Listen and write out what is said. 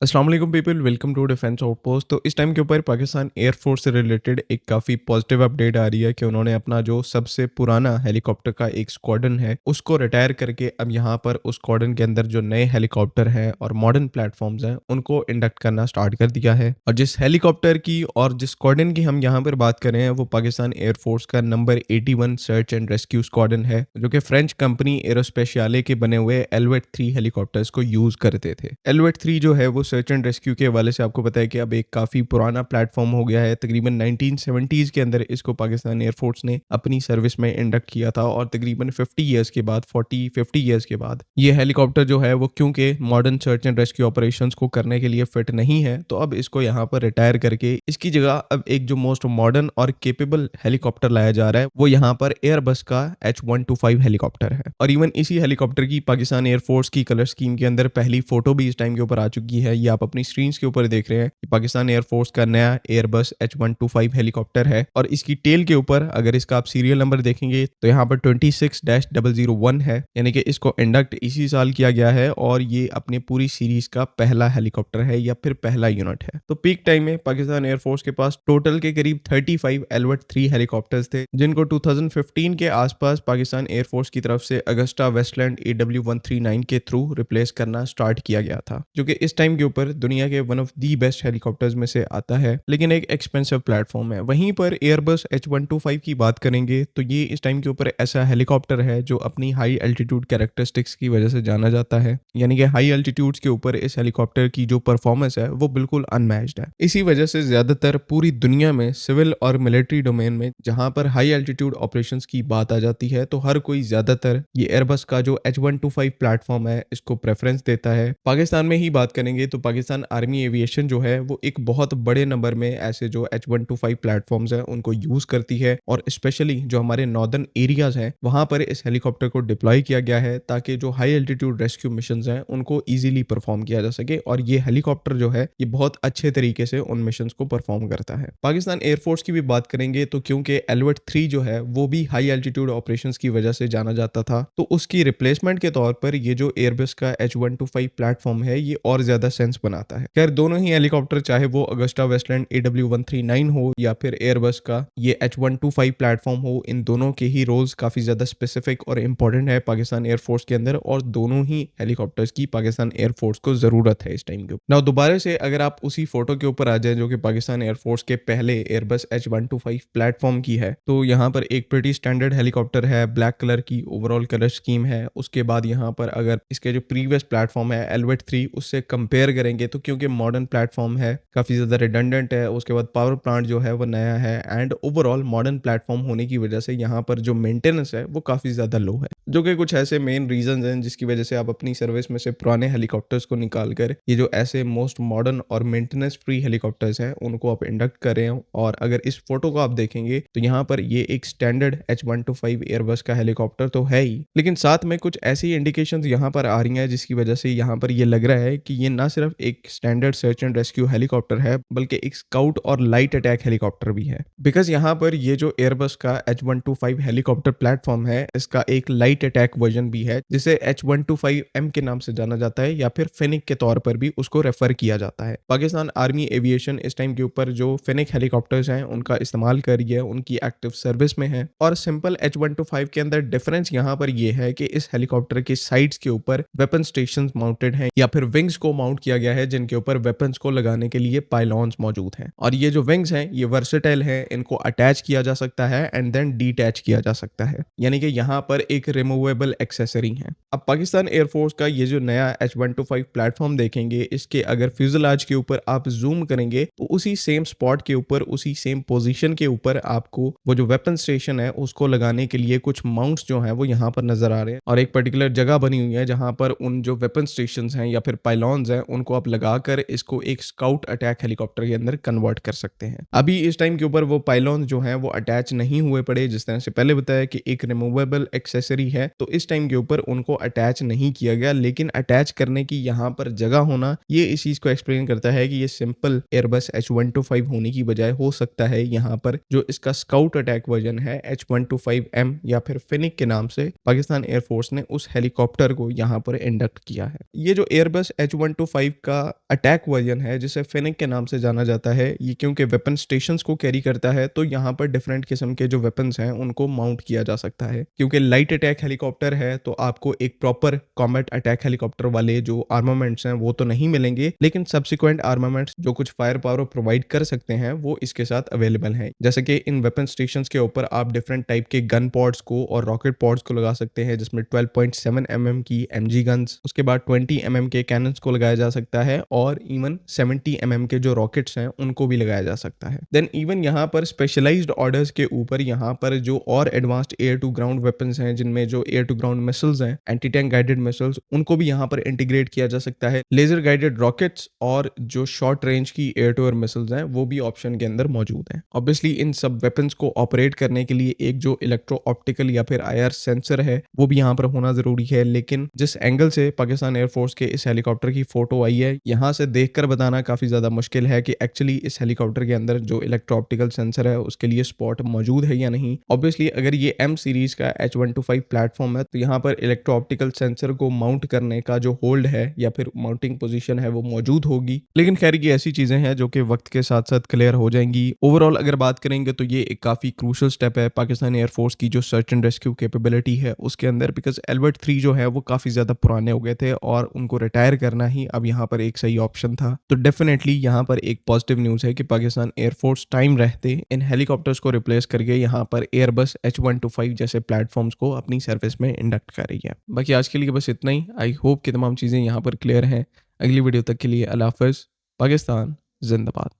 अस्सलाम वालेकुम people, welcome to defence outpost. तो इस टाइम के ऊपर पाकिस्तान एयरफोर्स से रिलेटेड एक काफ़ी पॉजिटिव अपडेट आ रही है कि उन्होंने अपना जो सबसे पुराना हेलीकॉप्टर का एक स्क्वाड्रन है उसको रिटायर करके अब यहाँ पर उस स्क्वाड्रन के अंदर जो नए हेलीकॉप्टर हैं और मॉडर्न प्लेटफॉर्म्स हैं उनको इंडक्ट करना स्टार्ट कर दिया है। और जिस हेलीकॉप्टर की और जिस स्क्वाड्रन की हम यहाँ पर बात कर रहे हैं वो पाकिस्तान एयरफोर्स का number 81 search and rescue squadron है, जो कि फ्रेंच कंपनी एरोस्पेशियाले के बने हुए एलवेट 3 हेलीकॉप्टर्स को यूज करते थे। एलवेट 3 जो है वो सर्च एंड रेस्क्यू के हवाले से आपको पता है कि अब एक काफ़ी पुराना प्लेटफॉर्म हो गया है। तकरीबन 1970s के अंदर इसको पाकिस्तान एयरफोर्स ने अपनी सर्विस में इंडक्ट किया था और तकरीबन 50 ईयर्स के बाद 40-50 ईयर्स के बाद ये हेलीकॉप्टर जो है वो क्योंकि modern search and rescue operations को करने के लिए फिट नहीं है, तो अब इसको यहाँ पर रिटायर करके इसकी जगह अब एक जो मोस्ट मॉडर्न और केपेबल हेलीकॉप्टर लाया जा रहा है वो यहाँ पर एयरबस का H125 हेलीकॉप्टर है। और इवन इसी हेलीकॉप्टर की पाकिस्तान एयरफोर्स की कलर स्कीम के अंदर पहली फोटो भी इस टाइम के ऊपर आ चुकी है। ये आप अपनी स्क्रीन के ऊपर देख रहे हैं कि पाकिस्तान एयरफोर्स का नया एयरबस H125 हेलीकॉप्टर है। और इसकी टेल के ऊपर अगर इसका आप सीरियल नंबर देखेंगे तो यहाँ पर 26-001 है, यानी कि इसको इंडक्ट इसी साल किया गया है और ये अपनी पूरी सीरीज का पहला हेलीकॉप्टर है या फिर पहला यूनिट है। तो पीक टाइम में पाकिस्तान एयरफोर्स के पास टोटल के करीब 35 एलवेट 3 हेलीकॉप्टर्स थे, जिनको 2015 के आसपास पाकिस्तान एयरफोर्स की तरफ से अगस्टा वेस्टलैंड AW139 के थ्रू रिप्लेस करना स्टार्ट किया गया था, जो कि इस टाइम के ऊपर दुनिया के one of the best helicopters में से आता है, लेकिन एक एक्सपेंसिव प्लेटफॉर्म है। वहीं पर एयरबस H125 की बात करेंगे तो ये इस टाइम के ऊपर ऐसा हेलीकॉप्टर है जो अपनी हाई एल्टीट्यूड कैरेक्टरिस्टिक्स की वजह से जाना जाता है, यानी कि हाई एल्टीट्यूड्स के ऊपर इस हेलीकॉप्टर की जो परफॉर्मेंस है वो बिल्कुल अनमैच्ड है। इसी वजह से ज्यादातर पूरी दुनिया में सिविल और मिलिट्री डोमेन में जहां पर हाई एल्टीट्यूड ऑपरेशंस की बात आ जाती है तो हर कोई ज्यादातर ये एयरबस का जो H125 प्लेटफॉर्म है इसको प्रेफरेंस देता है। पाकिस्तान में ही बात करेंगे तो पाकिस्तान आर्मी एविएशन जो है वो एक बहुत बड़े नंबर में ऐसे जो H125 प्लेटफॉर्म्स हैं उनको यूज करती है, और स्पेशली जो हमारे नॉर्दर्न एरियाज हैं वहां पर इस हेलीकॉप्टर को डिप्लॉय किया गया है ताकि जो हाई एल्टीट्यूड रेस्क्यू मिशंस हैं उनको इजीली परफॉर्म किया जा सके। और ये हेलीकॉप्टर जो है ये बहुत अच्छे तरीके से उन मिशंस को परफॉर्म करता है। पाकिस्तान एयरफोर्स की भी बात करेंगे तो क्योंकि एलवेट 3 जो है वो भी हाई एल्टीट्यूड ऑपरेशंस की वजह से जाना जाता था, तो उसकी रिप्लेसमेंट के तौर पर ये जो एयरबस का H125 प्लेटफॉर्म है ये और ज्यादा सेंस बनाता है। खैर दोनों ही हेलीकॉप्टर, चाहे वो अगस्टा वेस्टलैंड AW139 हो या फिर एयरबस का ये H125 प्लेटफॉर्म हो, इन दोनों के ही रोल्स काफी ज्यादा स्पेसिफिक और इंपॉर्टेंट है पाकिस्तान एयरफोर्स के अंदर, और दोनों ही हेलीकॉप्टर्स की पाकिस्तान एयरफोर्स को जरूरत है इस टाइम के ऊपर। दोबारा से अगर आप उसी फोटो के ऊपर आ जाए जो कि पाकिस्तान एयरफोर्स के पहले एयरबस H125 प्लेटफॉर्म की है, तो यहाँ पर एक प्रीटी स्टैंडर्ड हेलीकॉप्टर है, ब्लैक कलर की ओवरऑल कलर स्कीम है। उसके बाद यहाँ पर अगर इसके जो प्रीवियस प्लेटफॉर्म है एलवेट 3 उससे कंपेयर करेंगे तो क्योंकि मॉडर्न प्लेटफॉर्म है, काफी ज्यादा रिडंडेंट है, उसके बाद पावर प्लांट जो है वो नया है, एंड ओवरऑल मॉडर्न प्लेटफॉर्म होने की वजह से यहाँ पर जो मेंटेनेंस है वो काफी ज्यादा लो है, जो कि कुछ ऐसे मेन रीजन हैं जिसकी वजह से आप अपनी सर्विस में से पुराने हेलीकॉप्टर्स को निकालकर ये जो ऐसे मोस्ट मॉडर्न और मेंटेनेंस फ्री हेलीकॉप्टर्स हैं उनको आप इंडक्ट कर रहे हो। और अगर इस फोटो को आप देखेंगे तो यहाँ पर ये एक स्टैंडर्ड H125 एयरबस का हेलीकॉप्टर तो है ही, लेकिन साथ में कुछ ऐसी इंडिकेशंस यहाँ पर आ रही हैं जिसकी वजह से यहाँ पर ये लग रहा है कि ये ना सिर्फ एक standard search and rescue helicopter है बल्कि एक स्काउट और लाइट अटैक हेलीकॉप्टर भी है। बिकॉज यहाँ पर ये जो एयरबस का H125 हेलीकॉप्टर प्लेटफॉर्म है इसका एक लाइट अटैक वर्जन भी है जिसे H125M के नाम से जाना जाता है या फिर फेनिक के तौर पर भी उसको रेफर किया जाता है। पाकिस्तान आर्मी एविएशन इस टाइम के ऊपर जो फेनिक हेलीकॉप्टर्स हैं उनका इस्तेमाल कर रही है, उनकी एक्टिव सर्विस में है। और सिंपल H125 के अंदर डिफरेंस यहाँ पर यह है कि इस हेलीकॉप्टर के साइड्स के ऊपर वेपन स्टेशंस माउंटेड हैं या फिर विंग्स को माउंट किया गया है जिनके ऊपर वेपन्स को लगाने के लिए पाइलॉन्स मौजूद हैं। और ये जो विंग्स हैं ये वर्सेटाइल हैं, इनको अटैच किया जा सकता है एंड देन डिटैच किया जा सकता है, यानी कि यहाँ पर एक रिमूवेबल एक्सेसरी है। अब पाकिस्तान एयरफोर्स का ये जो नया H125 प्लेटफॉर्म देखेंगे, इसके अगर फ्यूजलाज के ऊपर आप जूम करेंगे तो उसी सेम स्पॉट के ऊपर, उसी सेम पोजीशन के ऊपर आपको वो जो वेपन स्टेशन है उसको लगाने के लिए कुछ माउंट्स जो हैं वो यहाँ पर नजर आ रहे हैं, और एक पर्टिकुलर जगह बनी हुई है जहां पर उन जो वेपन स्टेशंस हैं या फिर पाइलॉन्स हैं उनको आप लगाकर इसको एक स्काउट अटैक हेलीकॉप्टर के अंदर कन्वर्ट कर सकते हैं। अभी इस टाइम के ऊपर वो पाइलॉन्स जो हैं वो अटैच नहीं हुए पड़े, जिस तरह से पहले बताया कि एक रिमूवेबल एक्सेसरी है, तो इस टाइम के ऊपर उनको अटैच नहीं किया गया, लेकिन अटैच करने की यहाँ पर जगह होना ये इस चीज को एक्सप्लेन करता है कि ये सिंपल एयरबस H125 होने की बजाय हो सकता है यहाँ पर जो इसका स्काउट अटैक वर्जन है H125M या फिर फिनिक के नाम से पाकिस्तान एयरफोर्स ने उस हेलीकॉप्टर को यहाँ पर इंडक्ट किया है। ये जो एयरबस H125 का अटैक वर्जन है जिसे फेनिक के नाम से जाना जाता है। ये क्योंकि वेपन स्टेशंस को कैरी करता है तो यहाँ पर डिफरेंट किस्म के जो वेपन्स हैं उनको माउंट किया जा सकता है। क्योंकि लाइट अटैक हेलीकॉप्टर है तो आपको एक प्रॉपर कॉम्बैट अटैक हेलीकॉप्टर वाले जो आर्मामेंट्स हैं वो तो नहीं मिलेंगे, लेकिन सब्सिक्वेंट आर्मामेंट्स जो कुछ फायर पावर प्रोवाइड कर सकते हैं वो इसके साथ अवेलेबल हैं। जैसे कि इन वेपन स्टेशंस के ऊपर आप डिफरेंट टाइप के गन पॉड्स को और रॉकेट पॉड्स को लगा सकते हैं, जिसमें 12.7 mm की एमजी गन्स, उसके बाद 20 mm के कैनन्स को लगाया जा सकता है और इवन 70 mm के जो रॉकेट्स हैं उनको भी लगाया जा सकता है। देन इवन यहाँ पर स्पेशलाइज्ड ऑर्डर्स के ऊपर यहाँ पर जो और advanced air to ground weapons हैं, जिनमें जो एयर टू ग्राउंड मिसाइल्स हैं, एंटी टैंक गाइडेड मिसाइल्स, उनको भी यहाँ पर इंटीग्रेट किया जा सकता है। लेजर गाइडेड रॉकेट्स और जो शॉर्ट रेंज की एयर टू एयर मिसाइल्स हैं वो भी ऑप्शन के अंदर मौजूद हैं। ऑब्वियसली इन सब वेपन्स को ऑपरेट करने के लिए एक जो इलेक्ट्रो ऑप्टिकल या फिर आईआर सेंसर है वो भी यहाँ पर होना जरूरी है, लेकिन जिस एंगल से पाकिस्तान एयरफोर्स के इस हेलीकॉप्टर की फोटो आई है यहाँ से देखकर बताना काफी ज्यादा मुश्किल है कि एक्चुअली इस हेलीकॉप्टर के अंदर जो इलेक्ट्रो ऑप्टिकल सेंसर है उसके लिए स्पॉट मौजूद है या नहीं। ऑब्वियसली अगर ये एम सीरीज का H125 प्लेटफॉर्म है तो यहाँ पर इलेक्ट्रो ऑप्टिकल सेंसर को माउंट करने का जो होल्ड है या फिर माउंटिंग पोजीशन है वो मौजूद होगी, लेकिन खैर ये ऐसी चीजें हैं जो कि वक्त के साथ साथ क्लियर हो जाएंगी। ओवरऑल अगर बात करेंगे तो ये एक काफी क्रूशल स्टेप है पाकिस्तान एयरफोर्स की जो सर्च एंड रेस्क्यू कैपेबिलिटी है उसके अंदर, बिकॉज एल्बर्ट 3 जो है वो काफी ज्यादा पुराने हो गए थे और उनको रिटायर करना ही अब यहाँ पर एक सही ऑप्शन था। तो डेफिनेटली यहाँ पर एक पॉजिटिव न्यूज है कि पाकिस्तान एयरफोर्स टाइम रहते इन हेलीकॉप्टर्स को रिप्लेस करके यहाँ पर एयरबस H125 जैसे प्लेटफॉर्म्स को अपनी सर्विस में इंडक्ट कर रही है। बाकी आज के लिए बस इतना ही। आई होप कि तमाम चीजें यहाँ पर क्लियर हैं। अगली वीडियो तक के लिए अल्लाह हाफिज। पाकिस्तान जिंदाबाद।